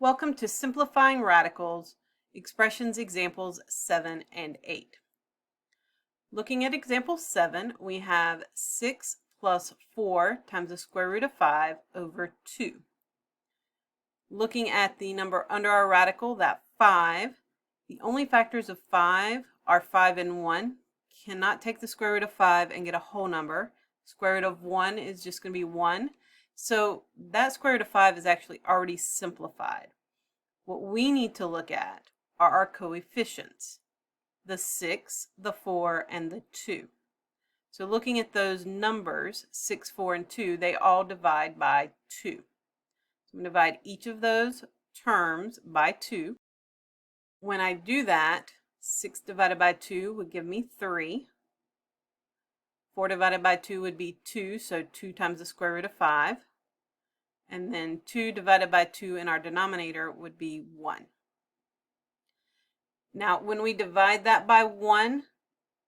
Welcome to Simplifying Radicals, Expressions Examples 7 and 8. Looking at example 7, we have 6 plus 4 times the square root of 5 over 2. Looking at the number under our radical, that 5, the only factors of 5 are 5 and 1. Cannot take the square root of 5 and get a whole number. Square root of 1 is just going to be 1. So that square root of 5 is actually already simplified. What we need to look at are our coefficients, the 6, the 4, and the 2. So looking at those numbers, 6, 4, and 2, they all divide by 2. So I'm going to divide each of those terms by 2. When I do that, 6 divided by 2 would give me 3. 4 divided by 2 would be 2, so 2 times the square root of 5. And then 2 divided by 2 in our denominator would be 1. Now, when we divide that by 1,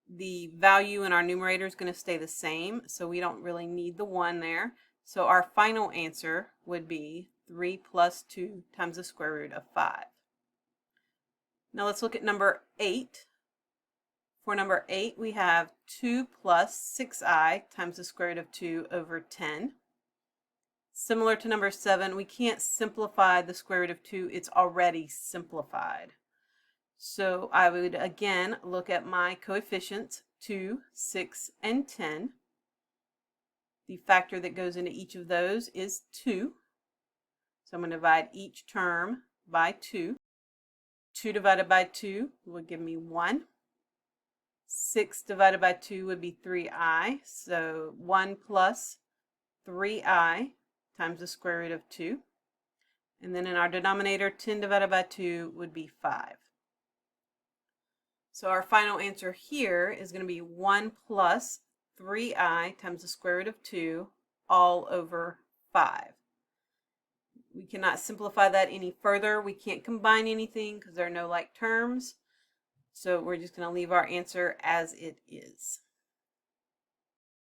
the value in our numerator is going to stay the same, so we don't really need the 1 there. So our final answer would be 3 plus 2 times the square root of 5. Now let's look at number 8. For number 8, we have 2 plus 6i times the square root of 2 over 10. Similar to number 7, we can't simplify the square root of 2. It's already simplified. So I would again look at my coefficients, 2, 6, and 10. The factor that goes into each of those is 2. So I'm going to divide each term by 2. 2 divided by 2 would give me 1. 6 divided by 2 would be 3i. So 1 plus 3i times the square root of 2. And then in our denominator, 10 divided by 2 would be 5. So our final answer here is going to be 1 plus 3i times the square root of 2 all over 5. We cannot simplify that any further. We can't combine anything because there are no like terms. So we're just going to leave our answer as it is.